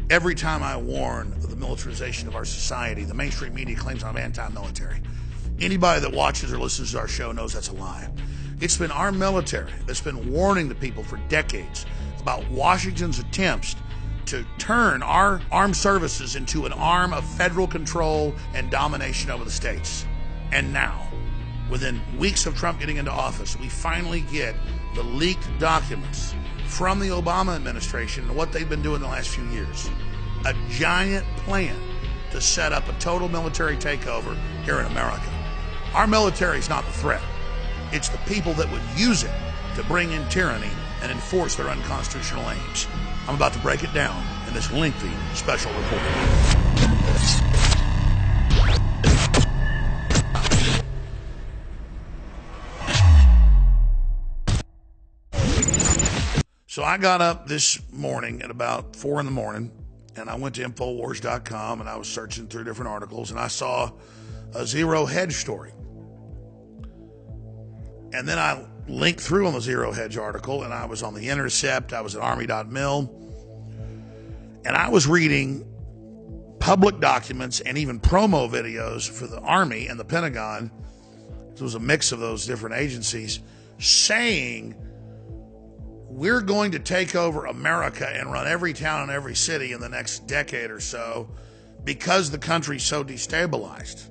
Every time I warn of the militarization of our society, the mainstream media claims I'm anti-military. Anybody that watches or listens to our show knows that's a lie. It's been our military that's been warning the people for decades about Washington's attempts to turn our armed services into an arm of federal control and domination over the states. And now, within weeks of Trump getting into office, we finally get the leaked documents from the Obama administration and what they've been doing the last few years. A giant plan to set up a total military takeover here in America. Our military is not the threat. It's the people that would use it to bring in tyranny and enforce their unconstitutional aims. I'm about to break it down in this lengthy special report. So I got up this morning at about 4 in the morning, and I went to Infowars.com, and I was searching through different articles, and I saw a Zero Hedge story. And then I linked through on the Zero Hedge article, and I was on The Intercept, I was at Army.mil, and I was reading public documents and even promo videos for the Army and the Pentagon. It was a mix of those different agencies saying, we're going to take over America and run every town and every city in the next decade or so because the country's so destabilized.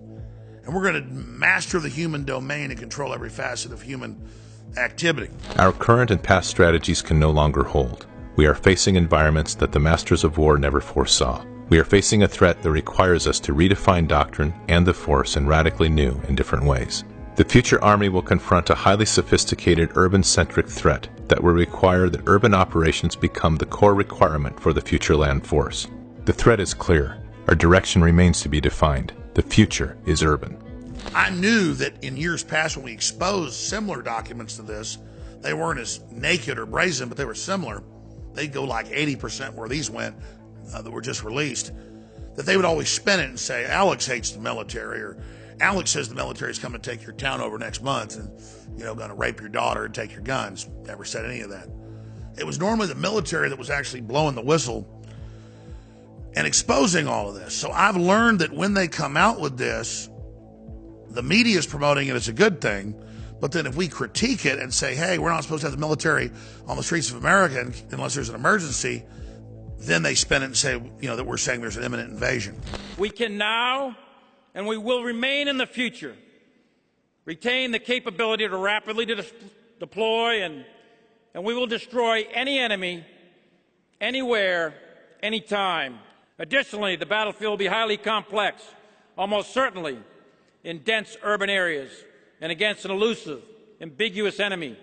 And we're going to master the human domain and control every facet of human activity. Our current and past strategies can no longer hold. We are facing environments that the masters of war never foresaw. We are facing a threat that requires us to redefine doctrine and the force in radically new and different ways. The future Army will confront a highly sophisticated urban-centric threat that will require that urban operations become the core requirement for the future land force. The threat is clear. Our direction remains to be defined. The future is urban. I knew that in years past when we exposed similar documents to this, they weren't as naked or brazen, but they were similar. They'd go like 80% where these went that were just released, that they would always spin it and say, Alex hates the military, or Alex says the military is coming to take your town over next month and, going to rape your daughter and take your guns. Never said any of that. It was normally the military that was actually blowing the whistle and exposing all of this. So I've learned that when they come out with this, the media is promoting it as a good thing, but then if we critique it and say, hey, we're not supposed to have the military on the streets of America unless there's an emergency, then they spin it and say, that we're saying there's an imminent invasion. We can now, and we will remain in the future, retain the capability to rapidly deploy, and we will destroy any enemy, anywhere, anytime. Additionally, the battlefield will be highly complex, almost certainly in dense urban areas, and against an elusive, ambiguous enemy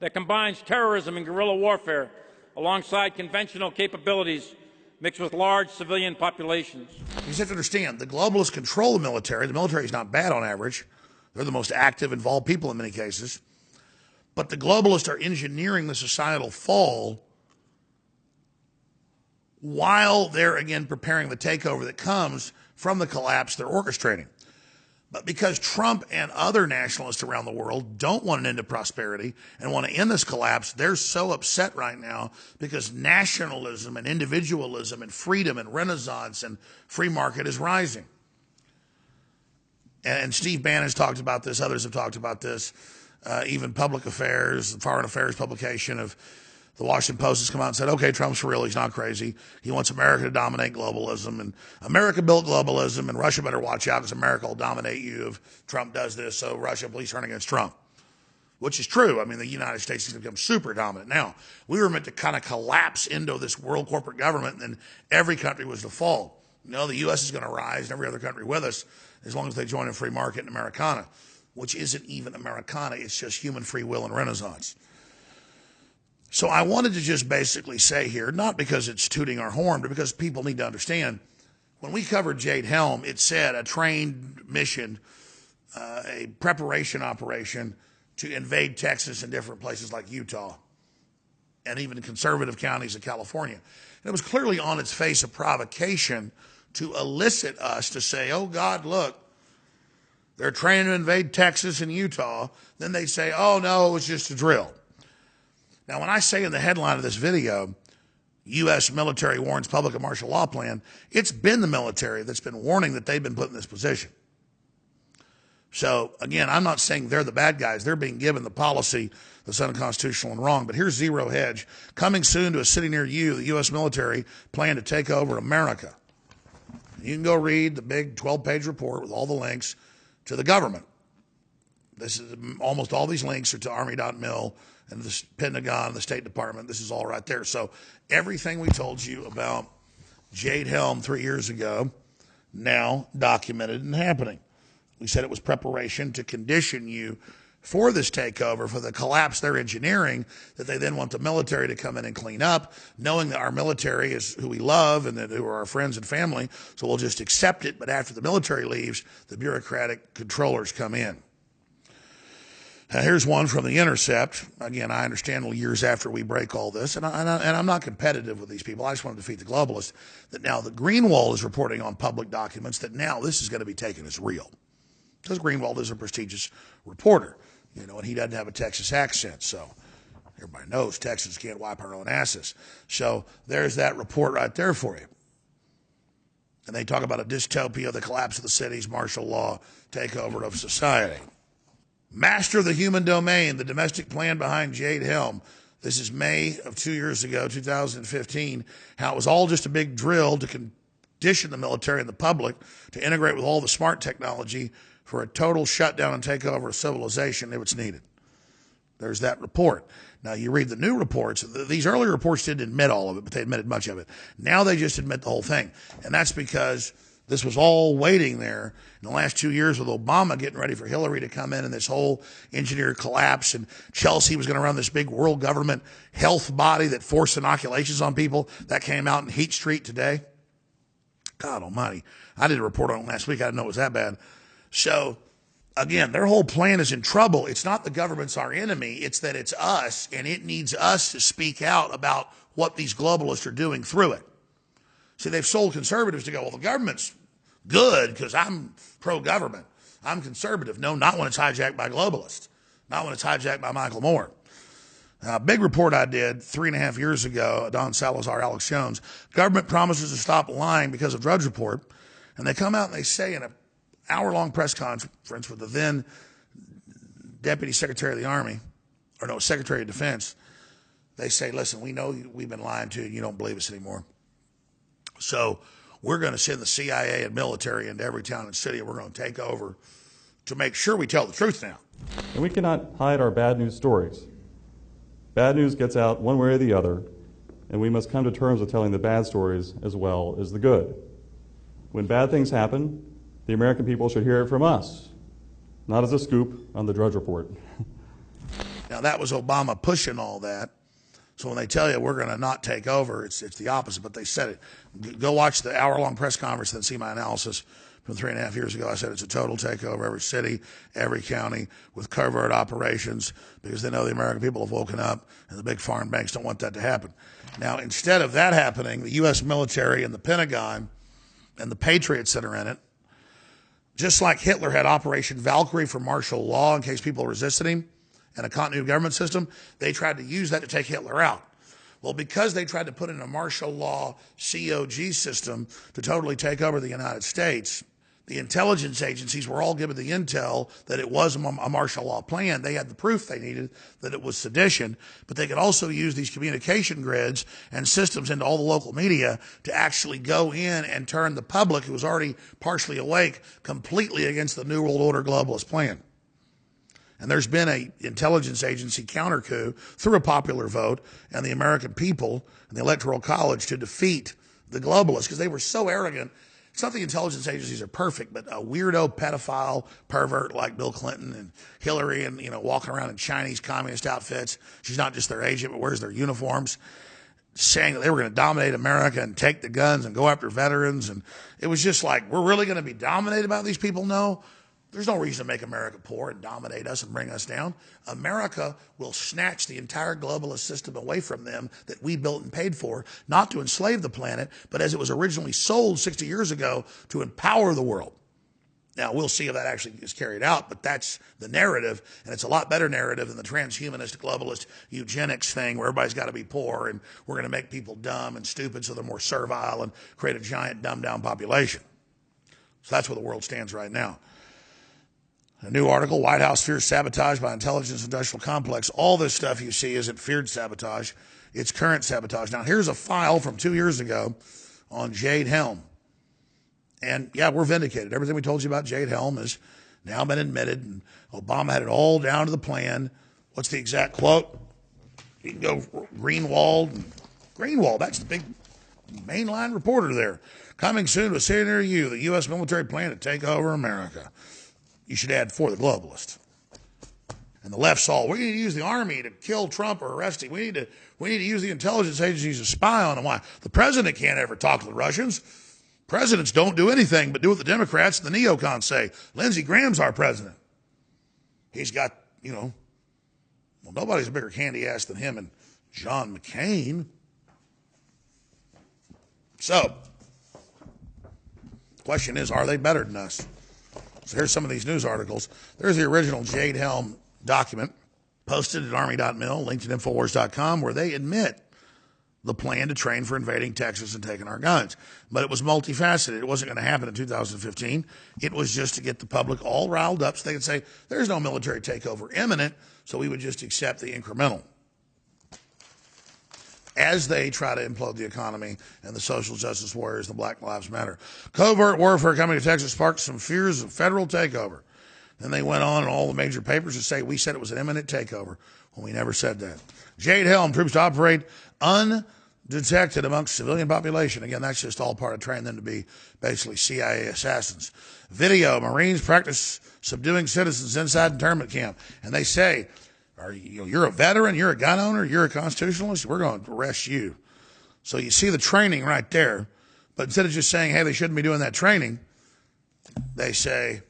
that combines terrorism and guerrilla warfare alongside conventional capabilities mixed with large civilian populations. You just have to understand, the globalists control the military. The military is not bad on average. They're the most active, involved people in many cases. But the globalists are engineering the societal fall while they're, again, preparing the takeover that comes from the collapse they're orchestrating. But because Trump and other nationalists around the world don't want an end to prosperity and want to end this collapse, they're so upset right now because nationalism and individualism and freedom and renaissance and free market is rising. And Steve Bannon's talked about this. Others have talked about this. Even Public Affairs, the Foreign Affairs publication of the Washington Post has come out and said, okay, Trump's for real. He's not crazy. He wants America to dominate globalism. And America built globalism, and Russia better watch out because America will dominate you if Trump does this. So Russia, please turn against Trump, which is true. I mean, the United States has become super dominant. Now, we were meant to kind of collapse into this world corporate government, and then every country was to fall. The U.S. is going to rise, and every other country with us, as long as they join in free market and Americana, which isn't even Americana. It's just human free will and renaissance. So I wanted to just basically say here, not because it's tooting our horn, but because people need to understand, when we covered Jade Helm, it said a trained mission, a preparation operation to invade Texas and different places like Utah and even conservative counties of California. And it was clearly on its face a provocation to elicit us to say, oh, God, look, they're training to invade Texas and Utah. Then they say, oh, no, it was just a drill. Now, when I say in the headline of this video, U.S. military warns public of martial law plan, it's been the military that's been warning that they've been put in this position. So, again, I'm not saying they're the bad guys. They're being given the policy that's unconstitutional and wrong. But here's Zero Hedge. Coming soon to a city near you, the U.S. military plan to take over America. You can go read the big 12-page report with all the links to the government. This is almost all these links are to Army.mil and the Pentagon, the State Department. This is all right there. So everything we told you about Jade Helm 3 years ago, now documented and happening. We said it was preparation to condition you for this takeover, for the collapse they're engineering, that they then want the military to come in and clean up, knowing that our military is who we love and that who are our friends and family, so we'll just accept it. But after the military leaves, the bureaucratic controllers come in. Here's one from The Intercept. Again, I understand years after we break all this, and I'm not competitive with these people. I just want to defeat the globalists, that now the Greenwald is reporting on public documents that now this is going to be taken as real. Because Greenwald is a prestigious reporter, you know, and he doesn't have a Texas accent, so everybody knows Texans can't wipe our own asses. So there's that report right there for you. And they talk about a dystopia, the collapse of the cities, martial law, takeover of society. Master of the human domain, the domestic plan behind Jade Helm. This is May of 2 years ago, 2015, how it was all just a big drill to condition the military and the public to integrate with all the smart technology for a total shutdown and takeover of civilization if it's needed. There's that report. Now, you read the new reports. These earlier reports didn't admit all of it, but they admitted much of it. Now they just admit the whole thing. And that's because this was all waiting there in the last 2 years with Obama getting ready for Hillary to come in and this whole engineered collapse. And Chelsea was going to run this big world government health body that forced inoculations on people. That came out in Heat Street today. God almighty. I did a report on it last week. I didn't know it was that bad. So, again, their whole plan is in trouble. It's not the government's our enemy. It's that it's us, and it needs us to speak out about what these globalists are doing through it. See, they've sold conservatives to go, well, the government's good because I'm pro-government. I'm conservative. No, not when it's hijacked by globalists. Not when it's hijacked by Michael Moore. A big report I did 3.5 years ago, Don Salazar, Alex Jones, government promises to stop lying because of Drudge Report. And they come out and they say in an hour-long press conference with the then Deputy Secretary of the Army, or no, Secretary of Defense, they say, listen, we know we've been lying to you and you don't believe us anymore. So we're going to send the CIA and military into every town and city, and we're going to take over to make sure we tell the truth now. And we cannot hide our bad news stories. Bad news gets out one way or the other, and we must come to terms with telling the bad stories as well as the good. When bad things happen, the American people should hear it from us, not as a scoop on the Drudge Report. Now, that was Obama pushing all that. So when they tell you we're going to not take over, it's the opposite, but they said it. Go watch the hour-long press conference and see my analysis from 3.5 years ago. I said it's a total takeover, every city, every county, with covert operations, because they know the American people have woken up, and the big foreign banks don't want that to happen. Now, instead of that happening, the U.S. military and the Pentagon and the patriots that are in it, just like Hitler had Operation Valkyrie for martial law in case people resisted him, and a continuity government system, they tried to use that to take Hitler out. Well, because they tried to put in a martial law COG system to totally take over the United States, the intelligence agencies were all given the intel that it was a martial law plan. They had the proof they needed that it was sedition, but they could also use these communication grids and systems into all the local media to actually go in and turn the public, who was already partially awake, completely against the New World Order globalist plan. And there's been an intelligence agency counter coup through a popular vote and the American people and the Electoral College to defeat the globalists because they were so arrogant. It's not the intelligence agencies are perfect, but a weirdo pedophile pervert like Bill Clinton and Hillary and, walking around in Chinese communist outfits. She's not just their agent, but wears their uniforms, saying that they were going to dominate America and take the guns and go after veterans. And it was just like, we're really going to be dominated by these people? No. There's no reason to make America poor and dominate us and bring us down. America will snatch the entire globalist system away from them that we built and paid for, not to enslave the planet, but as it was originally sold 60 years ago, to empower the world. Now, we'll see if that actually is carried out, but that's the narrative, and it's a lot better narrative than the transhumanist, globalist, eugenics thing where everybody's got to be poor and we're going to make people dumb and stupid so they're more servile and create a giant dumbed-down population. So that's where the world stands right now. A new article, White House fears sabotage by intelligence industrial complex. All this stuff you see isn't feared sabotage. It's current sabotage. Now, here's a file from 2 years ago on Jade Helm. And, yeah, we're vindicated. Everything we told you about Jade Helm has now been admitted. And Obama had it all down to the plan. What's the exact quote? You can go Greenwald. Greenwald, that's the big mainline reporter there. Coming soon to a city near you, the U.S. military plan to take over America. You should add for the globalists. And the left saw, we need to use the army to kill Trump or arrest him. We need to use the intelligence agencies to spy on him. Why? The president can't ever talk to the Russians. Presidents don't do anything but do what the Democrats and the neocons say. Lindsey Graham's our president. He's got, well, nobody's a bigger candy ass than him and John McCain. So, the question is, are they better than us? So here's some of these news articles. There's the original Jade Helm document posted at Army.mil, linked at Infowars.com, where they admit the plan to train for invading Texas and taking our guns. But it was multifaceted. It wasn't going to happen in 2015. It was just to get the public all riled up so they could say, there's no military takeover imminent, so we would just accept the incremental. As they try to implode the economy and the social justice warriors, the Black Lives Matter. Covert warfare coming to Texas sparked some fears of federal takeover. Then they went on in all the major papers to say we said it was an imminent takeover when we never said that. Jade Helm, troops to operate undetected amongst civilian population. Again, that's just all part of training them to be basically CIA assassins. Video, Marines practice subduing citizens inside internment camp. And they say, you're a veteran, you're a gun owner, you're a constitutionalist, we're going to arrest you. So you see the training right there. But instead of just saying, hey, they shouldn't be doing that training, they say,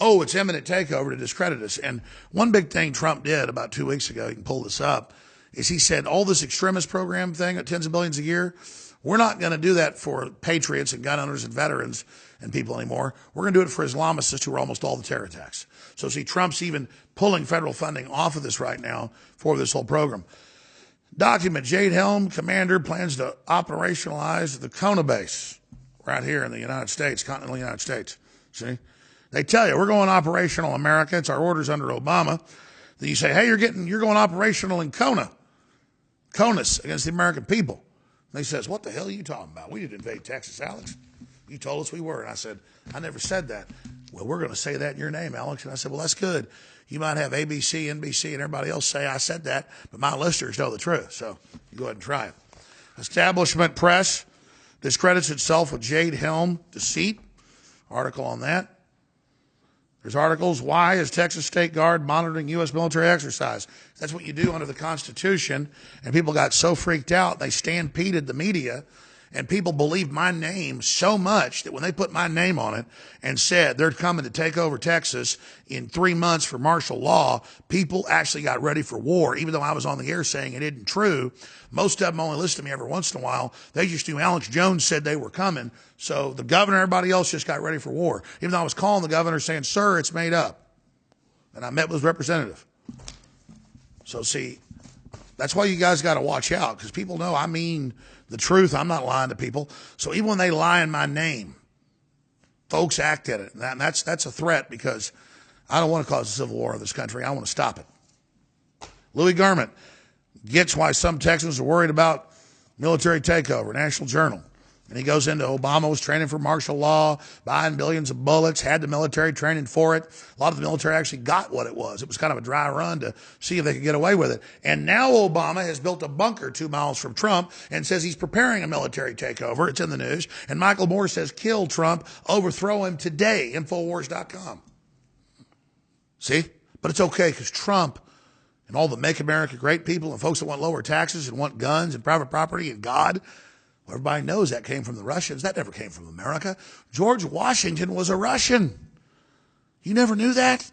oh, it's imminent takeover to discredit us. And one big thing Trump did about 2 weeks ago, you can pull this up, is he said all this extremist program thing at tens of billions a year, we're not going to do that for patriots and gun owners and veterans and people anymore. We're going to do it for Islamicists who are almost all the terror attacks. So see, Trump's even pulling federal funding off of this right now for this whole program. Document, Jade Helm, commander, plans to operationalize the Kona base right here in the United States, continental United States. See? They tell you, we're going operational America. It's our orders under Obama. Then you say, hey, you're going operational in Kona. CONUS against the American people. And they says, what the hell are you talking about? We didn't invade Texas, Alex. You told us we were. And I said, I never said that. Well, we're going to say that in your name, Alex. And I said, well, that's good. You might have ABC, NBC, and everybody else say I said that, but my listeners know the truth. So you go ahead and try it. Establishment Press discredits itself with Jade Helm deceit. Article on that. There's articles, why is Texas State Guard monitoring U.S. military exercise? That's what you do under the Constitution. And people got so freaked out, they stampeded the media. And people believed my name so much that when they put my name on it and said they're coming to take over Texas in 3 months for martial law, people actually got ready for war, even though I was on the air saying it isn't true. Most of them only listen to me every once in a while. They just knew Alex Jones said they were coming. So the governor and everybody else just got ready for war. Even though I was calling the governor saying, sir, it's made up. And I met with his representative. So see, that's why you guys got to watch out, because people know I mean the truth. I'm not lying to people. So even when they lie in my name, folks act at it. And that's a threat, because I don't want to cause a civil war in this country. I want to stop it. Louis Garment gets why some Texans are worried about military takeover, National Journal. And he goes into Obama was training for martial law, buying billions of bullets, had the military training for it. A lot of the military actually got what it was. It was kind of a dry run to see if they could get away with it. And now Obama has built a bunker 2 miles from Trump and says he's preparing a military takeover. It's in the news. And Michael Moore says, kill Trump, overthrow him today, Infowars.com. See? But it's okay, because Trump and all the Make America Great people and folks that want lower taxes and want guns and private property and God, well, everybody knows that came from the Russians. That never came from America. George Washington was a Russian. You never knew that?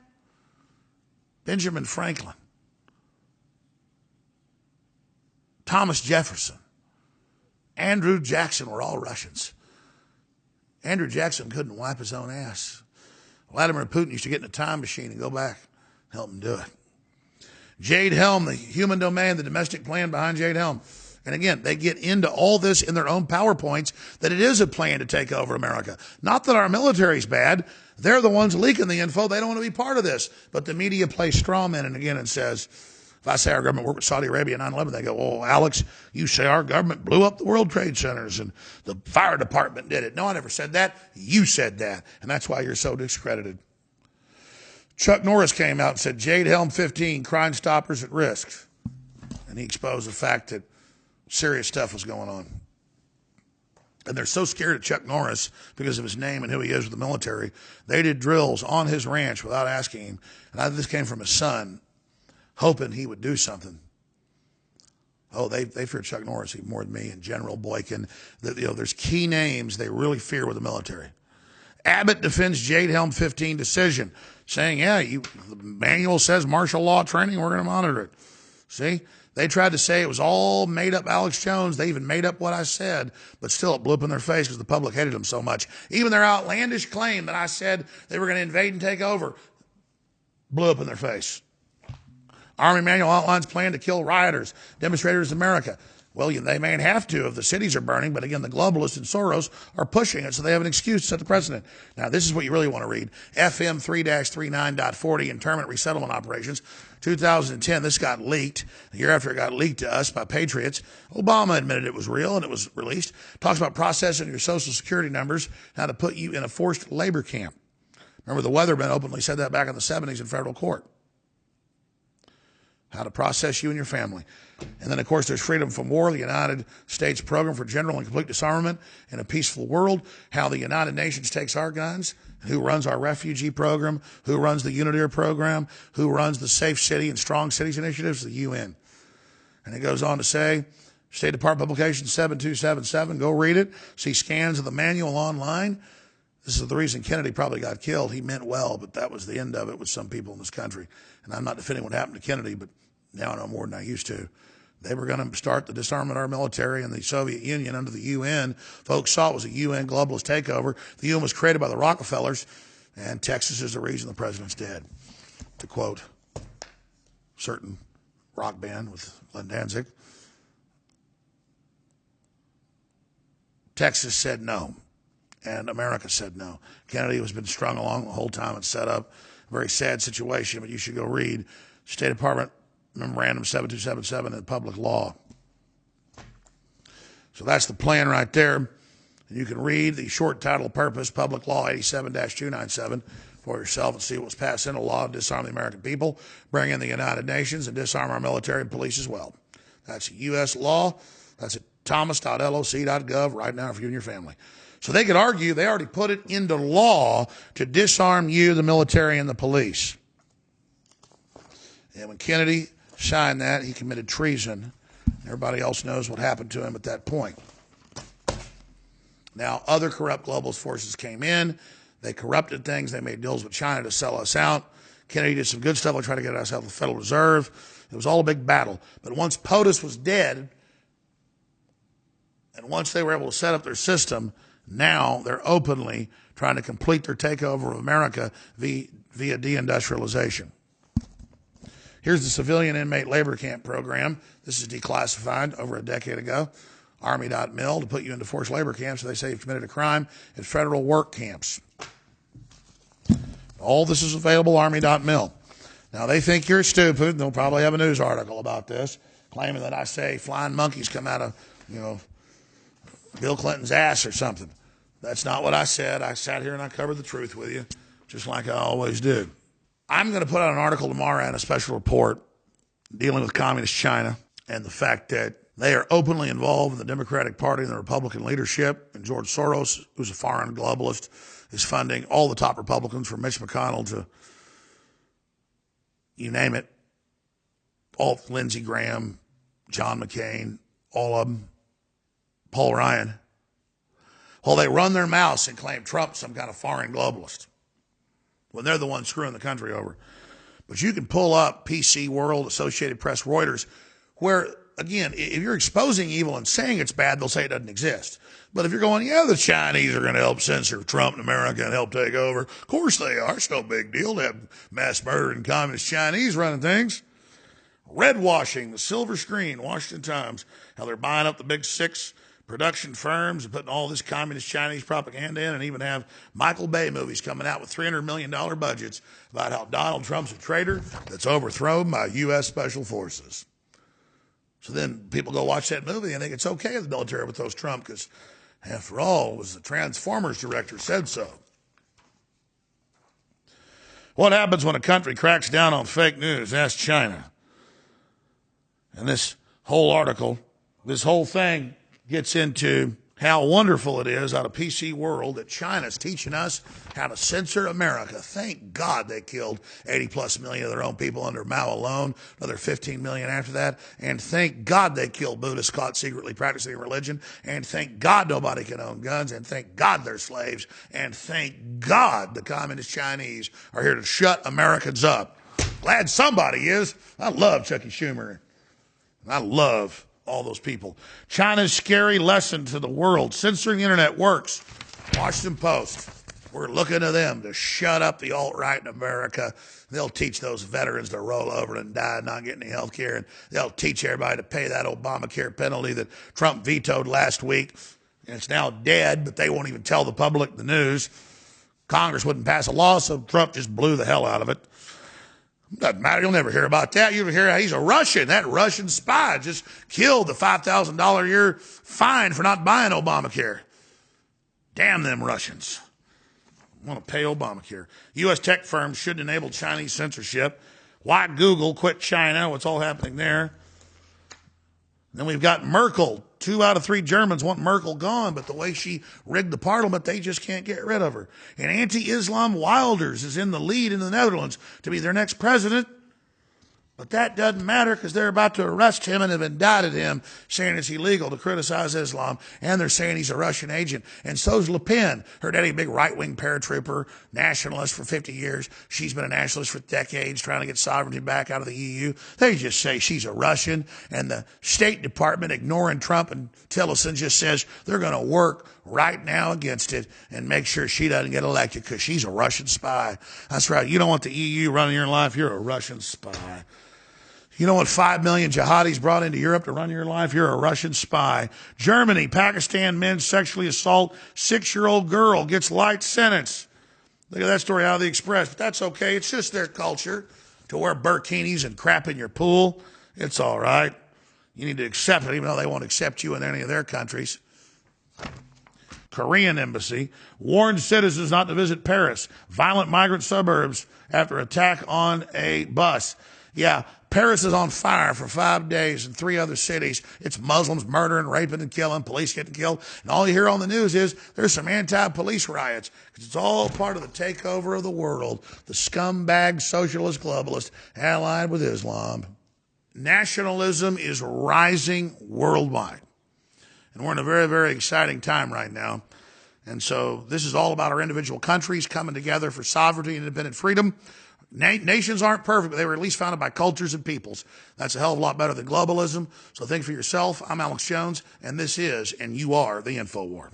Benjamin Franklin, Thomas Jefferson, Andrew Jackson were all Russians. Andrew Jackson couldn't wipe his own ass. Vladimir Putin used to get in a time machine and go back, help him do it. Jade Helm, the human domain, the domestic plan behind Jade Helm. And again, they get into all this in their own PowerPoints, that it is a plan to take over America. Not that our military's bad. They're the ones leaking the info. They don't want to be part of this. But the media plays straw men and again and says, if I say our government worked with Saudi Arabia 9/11, they go, oh, Alex, you say our government blew up the World Trade Centers and the fire department did it. No, I never said that. You said that. And that's why you're so discredited. Chuck Norris came out and said, Jade Helm 15, Crime Stoppers at risk. And he exposed the fact that serious stuff was going on. And they're so scared of Chuck Norris because of his name and who he is with the military. They did drills on his ranch without asking him. And this came from his son, hoping he would do something. Oh, they fear Chuck Norris even more than me and General Boykin. There's key names they really fear with the military. Abbott defends Jade Helm 15 decision, saying, the manual says martial law training, we're going to monitor it. See? They tried to say it was all made up Alex Jones. They even made up what I said, but still it blew up in their face because the public hated them so much. Even their outlandish claim that I said they were going to invade and take over blew up in their face. Army manual outlines plan to kill rioters, demonstrators in America. Well, they may have to if the cities are burning, but again, the globalists and Soros are pushing it, so they have an excuse to set the precedent. Now, this is what you really want to read. FM 3-39.40, internment resettlement operations. 2010, this got leaked. The year after it got leaked to us by patriots, Obama admitted it was real and it was released. Talks about processing your social security numbers, how to put you in a forced labor camp. Remember, the Weathermen openly said that back in the 70s in federal court. How to process you and your family. And then, of course, there's Freedom from War, the United States Program for General and Complete Disarmament in a Peaceful World, how the United Nations takes our guns, who runs our refugee program, who runs the Unitaire program, who runs the Safe City and Strong Cities initiatives, the UN. And it goes on to say, State Department Publication 7277, go read it, see scans of the manual online. This is the reason Kennedy probably got killed. He meant well, but that was the end of it with some people in this country. And I'm not defending what happened to Kennedy, but now I know more than I used to. They were going to start the disarmament of our military in the Soviet Union under the UN. Folks saw it was a UN globalist takeover. The UN was created by the Rockefellers, and Texas is the reason the president's dead. To quote a certain rock band with Glenn Danzig, Texas said no, and America said no. Kennedy has been strung along the whole time and set up. A very sad situation, but you should go read State Department Memorandum 7277 in public law. So that's the plan right there. And you can read the short title purpose, Public Law 87-297, for yourself and see what was passed into law to disarm the American people, bring in the United Nations, and disarm our military and police as well. That's U.S. law. That's at thomas.loc.gov right now for you and your family. So they could argue they already put it into law to disarm you, the military, and the police. And when Kennedy signed that, he committed treason. Everybody else knows what happened to him at that point. Now, other corrupt globalist forces came in. They corrupted things. They made deals with China to sell us out. Kennedy did some good stuff to try to get us out of the Federal Reserve. It was all a big battle. But once POTUS was dead, and once they were able to set up their system, now they're openly trying to complete their takeover of America via deindustrialization. Here's the civilian inmate labor camp program. This is declassified over a decade ago. Army.mil to put you into forced labor camps if they say you've committed a crime at federal work camps. All this is available, Army.mil. Now, they think you're stupid. They'll probably have a news article about this, claiming that I say flying monkeys come out of, Bill Clinton's ass or something. That's not what I said. I sat here and I covered the truth with you, just like I always do. I'm going to put out an article tomorrow and a special report dealing with communist China and the fact that they are openly involved in the Democratic Party and the Republican leadership. And George Soros, who's a foreign globalist, is funding all the top Republicans from Mitch McConnell to, you name it, all Lindsey Graham, John McCain, all of them, Paul Ryan. Well, they run their mouths and claim Trump's some kind of foreign globalist when they're the ones screwing the country over. But you can pull up PC World, Associated Press, Reuters, where again, if you're exposing evil and saying it's bad, they'll say it doesn't exist. But if you're going, yeah, the Chinese are going to help censor Trump in America and help take over, of course they are. It's no big deal to have mass murdering communist Chinese running things. Red washing, the silver screen, Washington Times, how they're buying up the big 6 production firms and putting all this communist Chinese propaganda in, and even have Michael Bay movies coming out with $300 million budgets about how Donald Trump's a traitor that's overthrown by U.S. Special Forces. So then people go watch that movie and think it's okay if the military with those Trump, because after all, it was the Transformers director said so. What happens when a country cracks down on fake news? Ask China. And this whole article, this whole thing gets into how wonderful it is out of PC World that China's teaching us how to censor America. Thank God they killed 80+ million of their own people under Mao alone, another 15 million after that. And thank God they killed Buddhists caught secretly practicing religion. And thank God nobody can own guns. And thank God they're slaves. And thank God the communist Chinese are here to shut Americans up. Glad somebody is. I love Chucky Schumer. I love all those people. China's scary lesson to the world. Censoring the internet works. Washington Post. We're looking to them to shut up the alt-right in America. They'll teach those veterans to roll over and die not getting any health care. And they'll teach everybody to pay that Obamacare penalty that Trump vetoed last week. And it's now dead, but they won't even tell the public the news. Congress wouldn't pass a law, so Trump just blew the hell out of it. Doesn't matter. You'll never hear about that. You'll hear he's a Russian. That Russian spy just killed the $5,000 a year fine for not buying Obamacare. Damn them Russians. Want to pay Obamacare. U.S. tech firms should enable Chinese censorship. Why Google quit China? What's all happening there? Then we've got Merkel. 2 out of 3 Germans want Merkel gone, but the way she rigged the parliament, they just can't get rid of her. And anti-Islam Wilders is in the lead in the Netherlands to be their next president. But that doesn't matter because they're about to arrest him and have indicted him, saying it's illegal to criticize Islam. And they're saying he's a Russian agent. And so's Le Pen. Her daddy, big right-wing paratrooper, nationalist for 50 years. She's been a nationalist for decades, trying to get sovereignty back out of the EU. They just say she's a Russian. And the State Department, ignoring Trump and Tillerson, just says they're going to work right now against it and make sure she doesn't get elected because she's a Russian spy. That's right. You don't want the EU running your life. You're a Russian spy. You know what 5 million jihadis brought into Europe to run your life? You're a Russian spy. Germany, Pakistan men sexually assault 6-year-old girl, gets light sentence. Look at that story out of the Express. But that's okay. It's just their culture to wear burkinis and crap in your pool. It's all right. You need to accept it, even though they won't accept you in any of their countries. Korean embassy warns citizens not to visit Paris. Violent migrant suburbs after attack on a bus. Yeah, Paris is on fire for 5 days in 3 other cities. It's Muslims murdering, raping, and killing, police getting killed. And all you hear on the news is there's some anti-police riots because it's all part of the takeover of the world, the scumbag socialist globalist allied with Islam. Nationalism is rising worldwide. And we're in a very, very exciting time right now. And so this is all about our individual countries coming together for sovereignty and independent freedom. Nations aren't perfect, but they were at least founded by cultures and peoples. That's a hell of a lot better than globalism. So think for yourself. I'm Alex Jones, and this is, and you are, the InfoWar.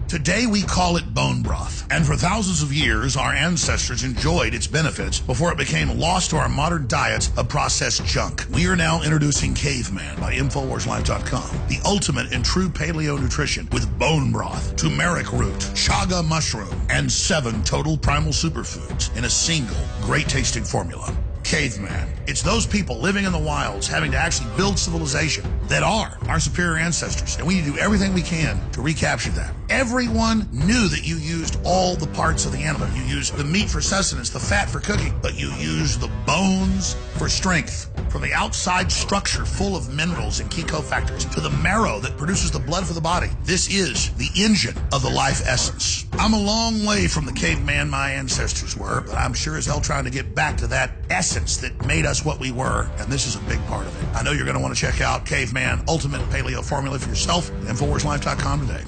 Today we call it bone broth, and for thousands of years our ancestors enjoyed its benefits before it became lost to our modern diets of processed junk. We are now introducing Caveman by InfoWarsLife.com, the ultimate in true paleo nutrition with bone broth, turmeric root, chaga mushroom, and 7 total primal superfoods in a single great tasting formula. Caveman. It's those people living in the wilds having to actually build civilization that are our superior ancestors. And we need to do everything we can to recapture that. Everyone knew that you used all the parts of the animal. You used the meat for sustenance, the fat for cooking, but you used the bones for strength. From the outside structure full of minerals and key cofactors to the marrow that produces the blood for the body. This is the engine of the life essence. I'm a long way from the caveman my ancestors were, but I'm sure as hell trying to get back to that essence that made us what we were, and this is a big part of it. I know you're going to want to check out Caveman Ultimate Paleo Formula for yourself at InfoWarsLife.com today.